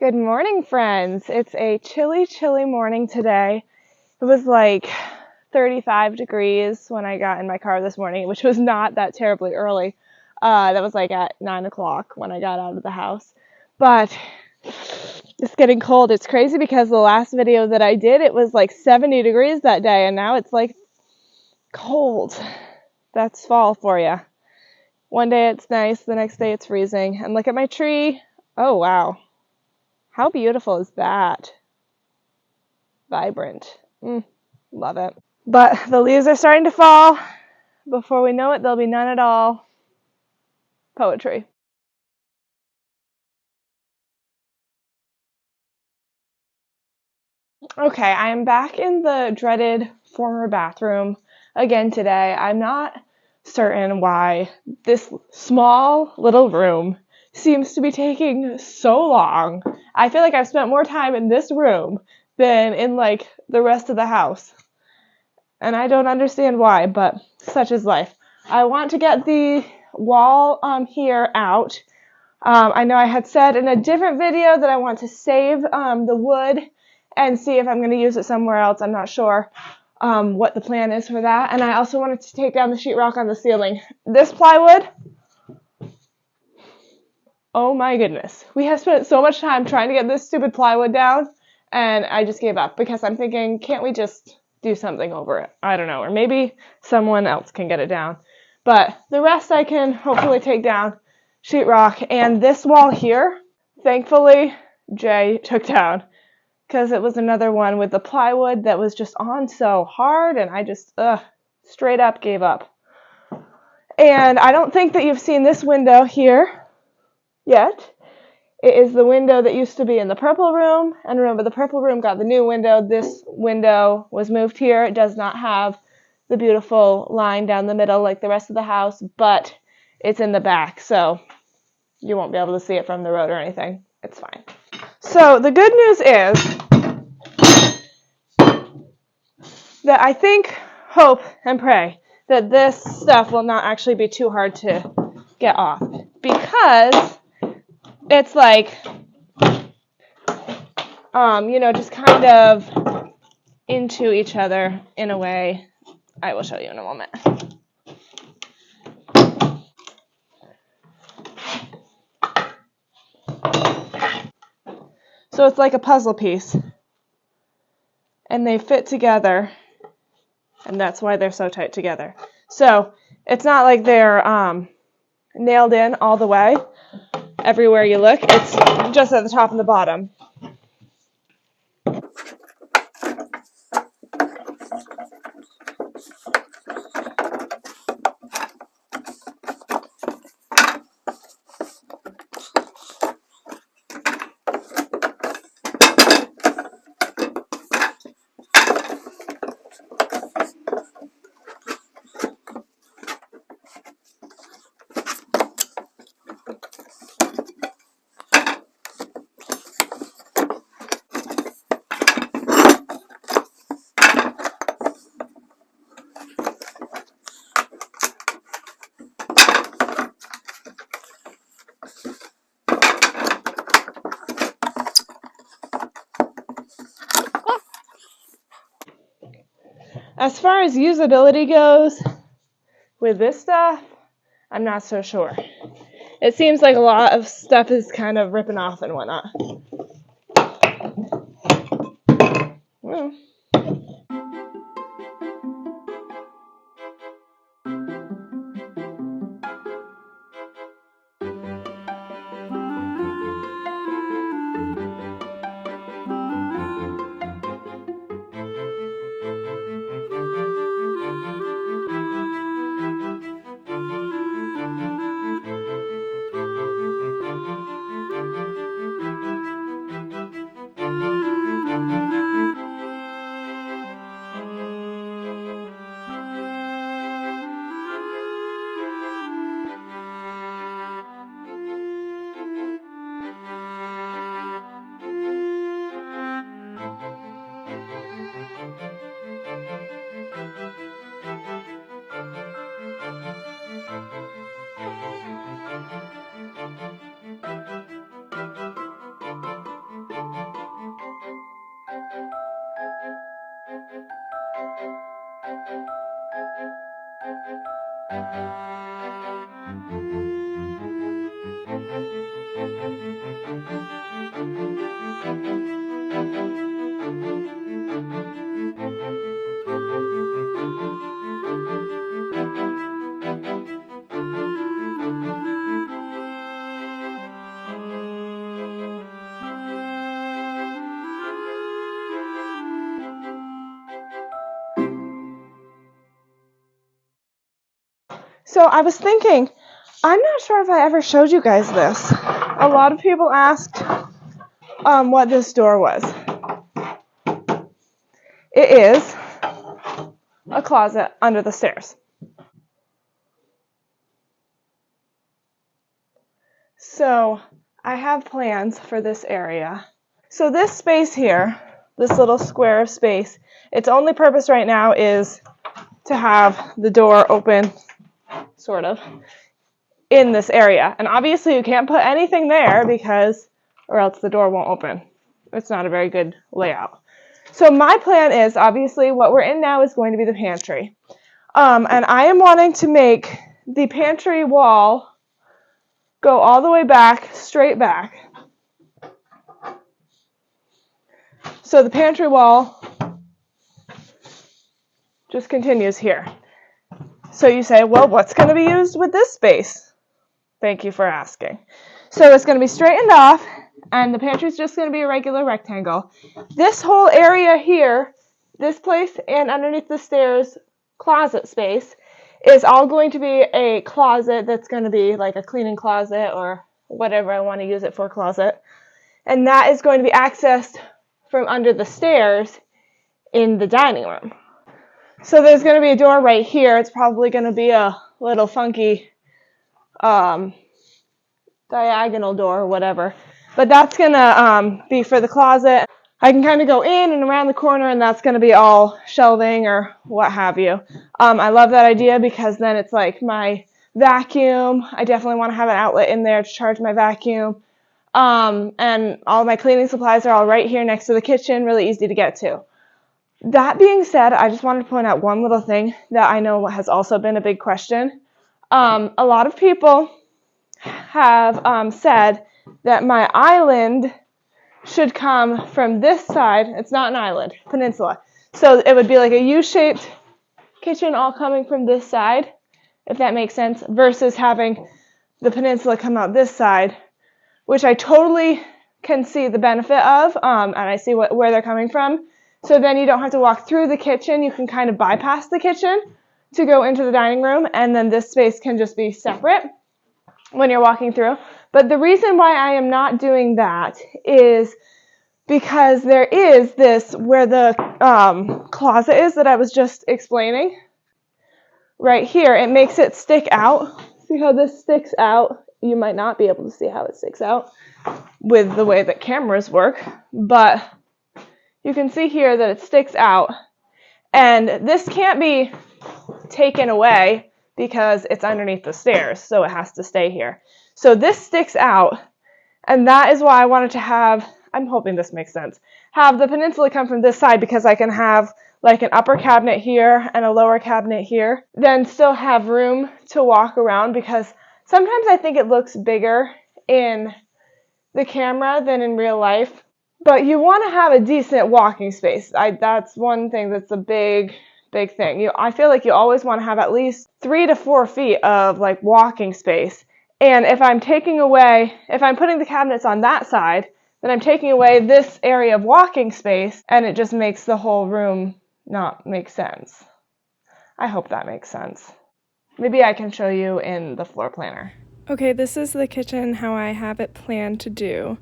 Good morning, friends. It's a chilly, chilly morning today. It was like 35 degrees when I got in my car this morning, which was not that terribly early. That was like at 9 o'clock when I got out of the house. But it's getting cold. It's crazy because the last video that I did, it was like 70 degrees that day, and now it's like cold. That's fall for you. One day it's nice, the next day it's freezing. And look at my tree. Oh, wow. How beautiful is that? Vibrant. Love it. But the leaves are starting to fall. Before we know it, there'll be none at all. Poetry. Okay, I am back in the dreaded former bathroom again today. I'm not certain why this small little room seems to be taking so long. I feel like I've spent more time in this room than in like the rest of the house. And I don't understand why, but such is life. I want to get the wall here out. I know I had said in a different video that I want to save the wood and see if I'm going to use it somewhere else. I'm not sure what the plan is for that. And I also wanted to take down the sheetrock on the ceiling. This plywood, oh my goodness. We have spent so much time trying to get this stupid plywood down, and I just gave up because I'm thinking, can't we just do something over it? I don't know, or maybe someone else can get it down. But the rest I can hopefully take down sheetrock. And this wall here, thankfully, Jay took down because it was another one with the plywood that was just on so hard, and I just straight up gave up. And I don't think that you've seen this window here yet. It is the window that used to be in the purple room, and remember the purple room got the new window. This window was moved here. It does not have the beautiful line down the middle like the rest of the house, but it's in the back, so you won't be able to see it from the road or anything. It's fine. So the good news is that I think, hope, and pray that this stuff will not actually be too hard to get off, because it's like, just kind of into each other in a way. I will show you in a moment. So it's like a puzzle piece, and they fit together, and that's why they're so tight together. So it's not like they're nailed in all the way everywhere you look. It's just at the top and the bottom. As far as usability goes with this stuff, I'm not so sure. It seems like a lot of stuff is kind of ripping off and whatnot. Well. So I was thinking, I'm not sure if I ever showed you guys this. A lot of people asked what this door was. It is a closet under the stairs. So I have plans for this area. So this space here, this little square of space, its only purpose right now is to have the door open, sort of, in this area. And obviously you can't put anything there because, or else the door won't open. It's not a very good layout. So my plan is, obviously, what we're in now is going to be the pantry. And I am wanting to make the pantry wall go all the way back, straight back. So the pantry wall just continues here. So you say, well, what's going to be used with this space? Thank you for asking. So it's going to be straightened off, and the pantry is just going to be a regular rectangle. This whole area here, this place and underneath the stairs closet space, is all going to be a closet that's going to be like a cleaning closet or whatever I want to use it for closet. And that is going to be accessed from under the stairs in the dining room. So there's going to be a door right here. It's probably going to be a little funky diagonal door or whatever. But that's going to be for the closet. I can kind of go in and around the corner, and that's going to be all shelving or what have you. I love that idea because then it's like my vacuum. I definitely want to have an outlet in there to charge my vacuum. And all my cleaning supplies are all right here next to the kitchen, really easy to get to. That being said, I just wanted to point out one little thing that I know has also been a big question. A lot of people have said that my island should come from this side. It's not an island, peninsula. So it would be like a U-shaped kitchen all coming from this side, if that makes sense, versus having the peninsula come out this side, which I totally can see the benefit of, and I see where they're coming from. So then you don't have to walk through the kitchen. You can kind of bypass the kitchen to go into the dining room, and then this space can just be separate when you're walking through. But the reason why I am not doing that is because there is this, where the closet is that I was just explaining, right here, it makes it stick out. See how this sticks out? You might not be able to see how it sticks out with the way that cameras work, but you can see here that it sticks out, and this can't be taken away because it's underneath the stairs, so it has to stay here. So this sticks out, and that is why I wanted to have, I'm hoping this makes sense, have the peninsula come from this side, because I can have like an upper cabinet here and a lower cabinet here, then still have room to walk around, because sometimes I think it looks bigger in the camera than in real life. But you want to have a decent walking space. That's one thing that's a big thing. I feel like you always want to have at least 3 to 4 feet of like walking space. And if I'm putting the cabinets on that side, then I'm taking away this area of walking space, and it just makes the whole room not make sense. I hope that makes sense. Maybe I can show you in the floor planner. Okay, this is the kitchen, how I have it planned to do.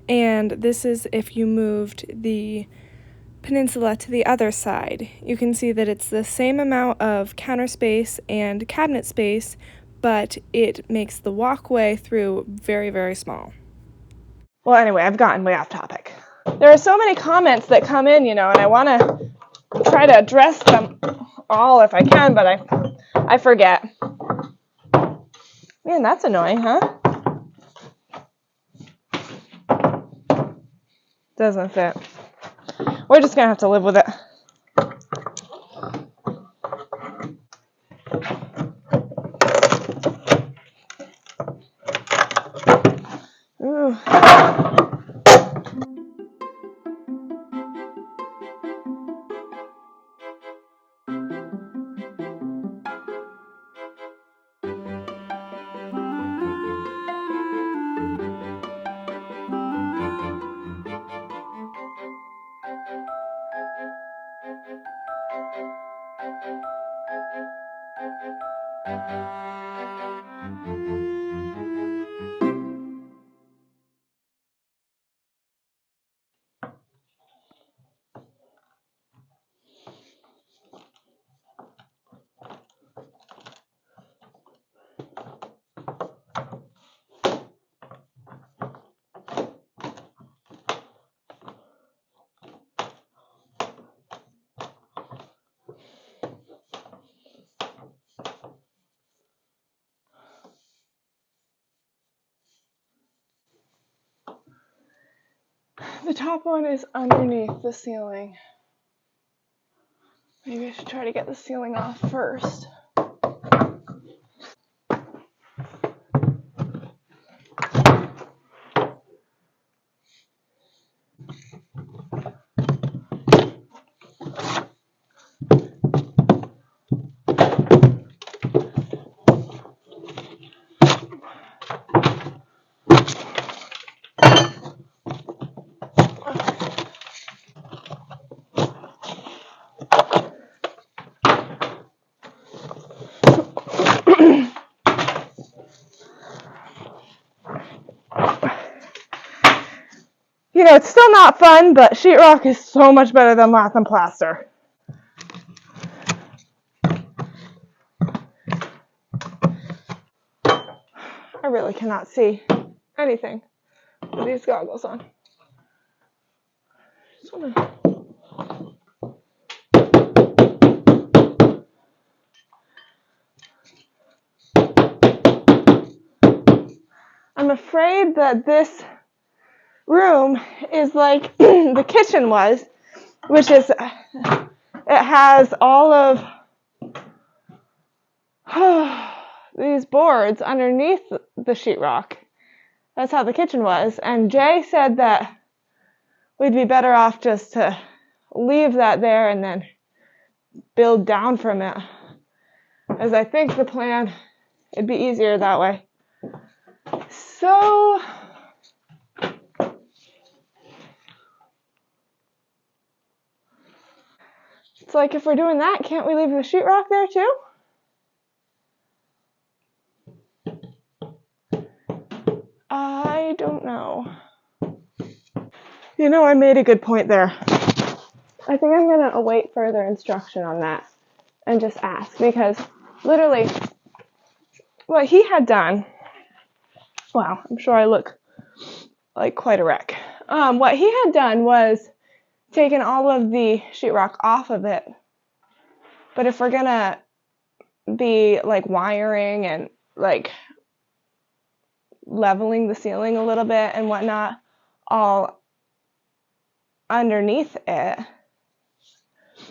And this is if you moved the peninsula to the other side. You can see that it's the same amount of counter space and cabinet space, but it makes the walkway through very, very small. Well, anyway, I've gotten way off topic. There are so many comments that come in, and I want to try to address them all if I can, but I forget. Man, that's annoying, huh? Doesn't fit. We're just gonna have to live with it. The top one is underneath the ceiling. Maybe I should try to get the ceiling off first. You know, it's still not fun, but sheetrock is so much better than lath and plaster. I really cannot see anything with these goggles on. Just wanna... I'm afraid that this room is like the kitchen was, which is, it has all of these boards underneath the sheetrock. That's how the kitchen was. And Jay said that we'd be better off just to leave that there and then build down from it. As I think the plan, it'd be easier that way. So, it's like if we're doing that, can't we leave the sheetrock there too? I don't know. You know, I made a good point there. I think I'm going to await further instruction on that and just ask, because literally what he had done, wow, I'm sure I look like quite a wreck. What he had done was taken all of the sheetrock off of it. But if we're going to be like wiring and like leveling the ceiling a little bit and whatnot all underneath it,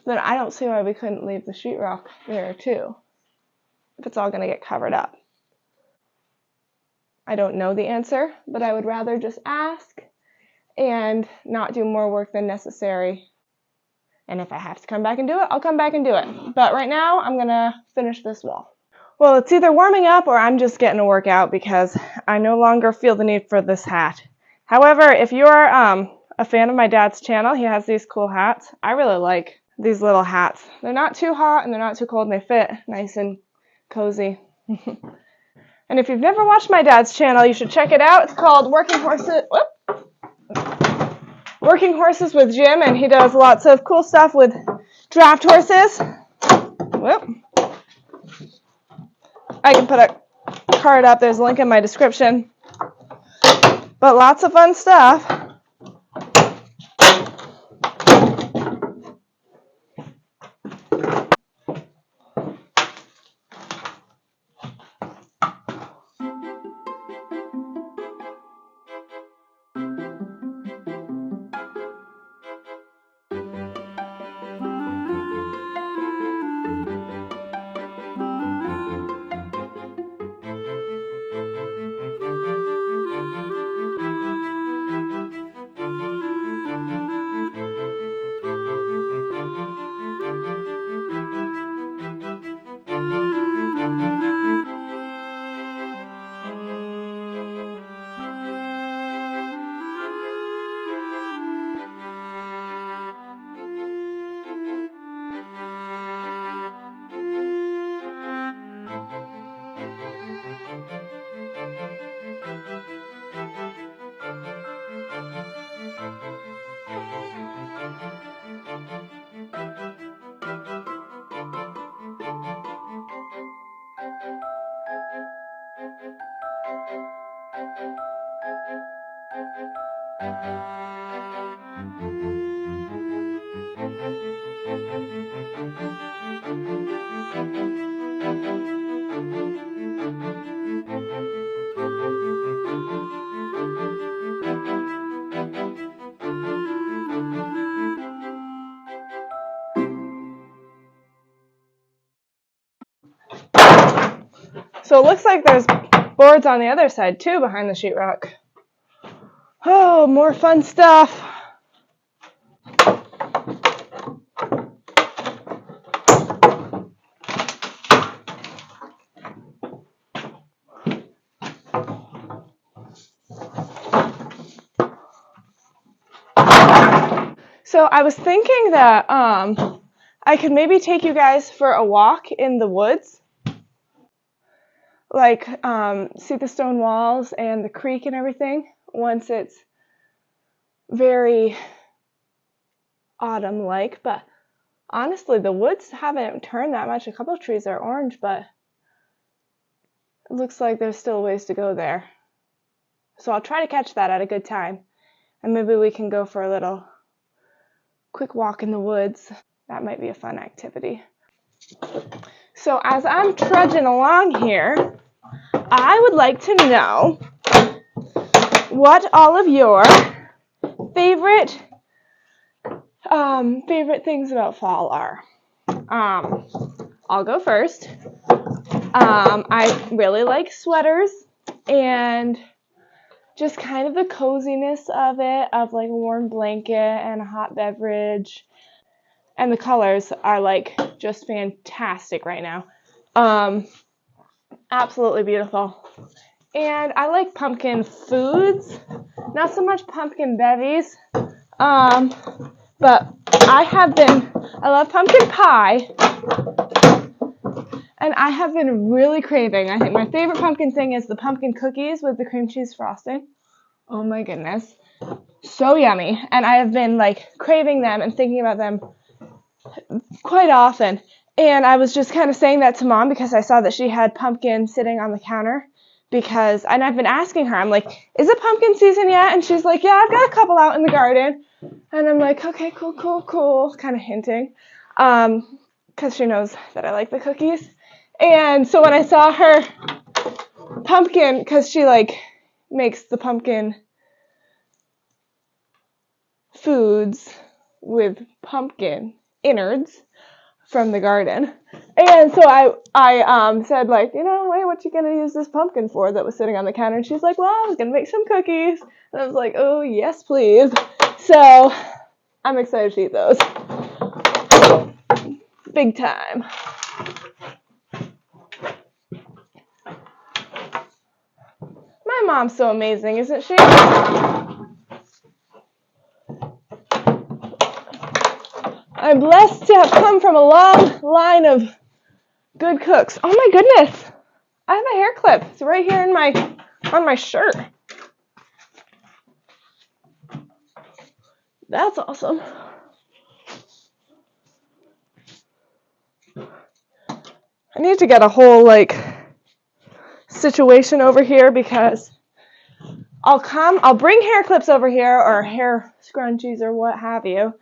then I don't see why we couldn't leave the sheetrock there too, if it's all going to get covered up. I don't know the answer, but I would rather just ask and not do more work than necessary. And if I have to come back and do it, I'll come back and do it. But right now, I'm going to finish this wall. Well, it's either warming up or I'm just getting a workout because I no longer feel the need for this hat. However, if you're a fan of my dad's channel, he has these cool hats. I really like these little hats. They're not too hot and they're not too cold and they fit nice and cozy. And if you've never watched my dad's channel, you should check it out. It's called Working Horses with Jim, and he does lots of cool stuff with draft horses. Whoop. I can put a card up. There's a link in my description. But lots of fun stuff. So it looks like there's boards on the other side too behind the sheetrock. Oh, more fun stuff. So I was thinking that I could maybe take you guys for a walk in the woods. Like see the stone walls and the creek and everything once it's very autumn-like. But honestly, the woods haven't turned that much. A couple of trees are orange, but it looks like there's still ways to go there. So I'll try to catch that at a good time. And maybe we can go for a little quick walk in the woods. That might be a fun activity. So as I'm trudging along here, I would like to know what all of your favorite things about fall are. I'll go first. I really like sweaters and just kind of the coziness of it, of like a warm blanket and a hot beverage. And the colors are like just fantastic right now. Absolutely beautiful. And I like pumpkin foods, not so much pumpkin bevies. But I love pumpkin pie. And I have been really craving. I think my favorite pumpkin thing is the pumpkin cookies with the cream cheese frosting. Oh my goodness. So yummy. And I have been like craving them and thinking about them quite often. And I was just kind of saying that to Mom because I saw that she had pumpkin sitting on the counter. And I've been asking her, I'm like, is it pumpkin season yet? And she's like, yeah, I've got a couple out in the garden. And I'm like, okay, cool, kind of hinting. Because she knows that I like the cookies. And so when I saw her pumpkin, because she like makes the pumpkin foods with pumpkin innards from the garden. And so I said like, hey, what you gonna use this pumpkin for that was sitting on the counter? And she's like, well, I was gonna make some cookies. And I was like, oh, yes, please. So I'm excited to eat those. Big time. My mom's so amazing, isn't she? I'm blessed to have come from a long line of good cooks. Oh my goodness. I have a hair clip. It's right here on my shirt. That's awesome. I need to get a whole situation over here because I'll bring hair clips over here or hair scrunchies or what have you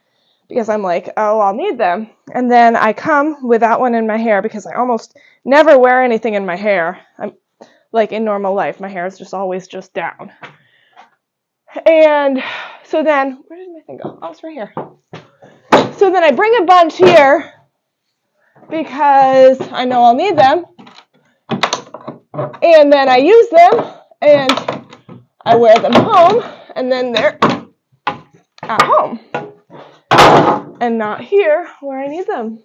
because I'm like, oh, I'll need them. And then I come without one in my hair because I almost never wear anything in my hair. I'm like in normal life, my hair is just always just down. And so then, where did my thing go? Oh, it's right here. So then I bring a bunch here because I know I'll need them. And then I use them and I wear them home and then they're at home and not here where I need them.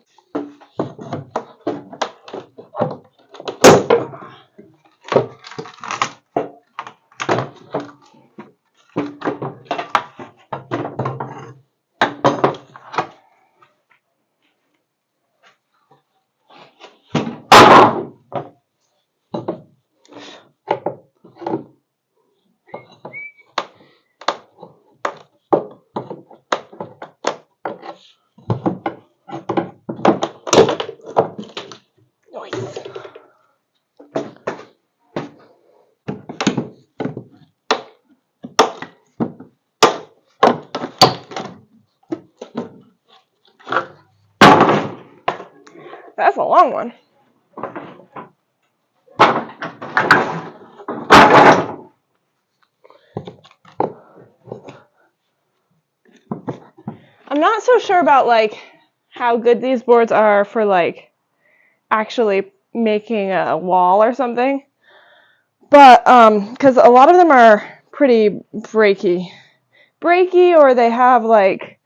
That's a long one. I'm not so sure about how good these boards are for actually making a wall or something. But, because a lot of them are pretty breaky, or they have, like,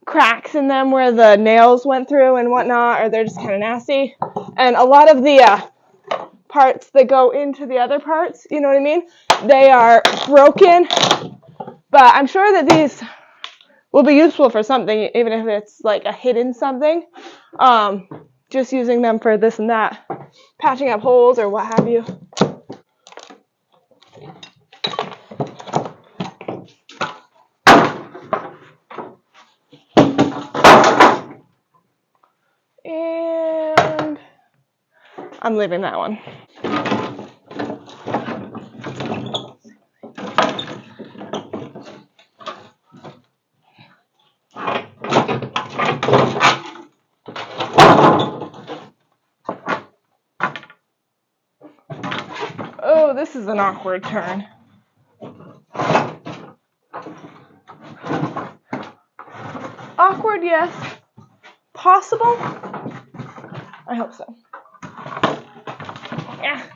cracks in them where the nails went through and whatnot, or they're just kind of nasty. And a lot of the parts that go into the other parts, you know what I mean? They are broken, but I'm sure that these will be useful for something, even if it's like a hidden something. Just using them for this and that, patching up holes or what have you. And I'm leaving that one. Oh, this is an awkward turn. Awkward, yes. Possible? I hope so. Yeah.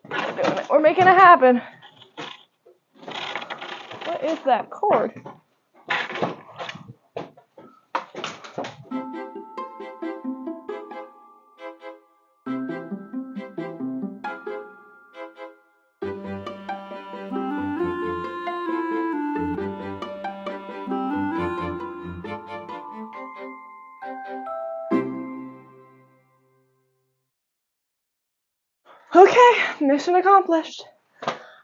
We're doing it. We're making it happen. What is that cord? Okay, mission accomplished.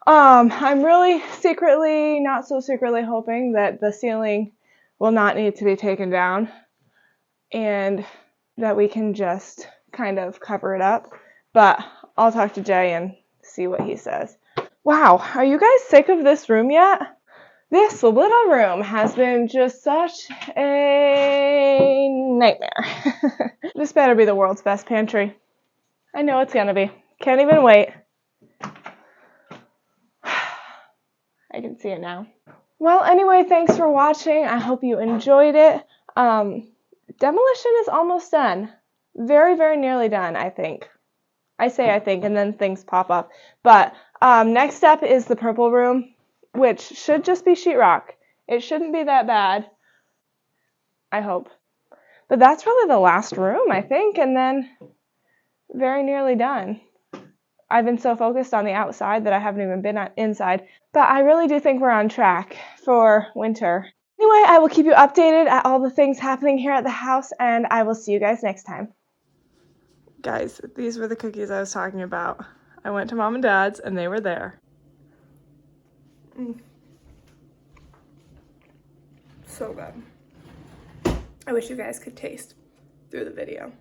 I'm really secretly, not so secretly hoping that the ceiling will not need to be taken down and that we can just kind of cover it up. But I'll talk to Jay and see what he says. Wow, are you guys sick of this room yet? This little room has been just such a nightmare. This better be the world's best pantry. I know it's gonna be. Can't even wait. I can see it now. Well, anyway, thanks for watching. I hope you enjoyed it. Demolition is almost done. Very, very nearly done, I think. I say I think, and then things pop up. But next up is the purple room, which should just be sheetrock. It shouldn't be that bad, I hope. But that's really the last room, I think, and then very nearly done. I've been so focused on the outside that I haven't even been inside. But I really do think we're on track for winter. Anyway, I will keep you updated at all the things happening here at the house, and I will see you guys next time. Guys, these were the cookies I was talking about. I went to Mom and Dad's, and they were there. So good. I wish you guys could taste through the video.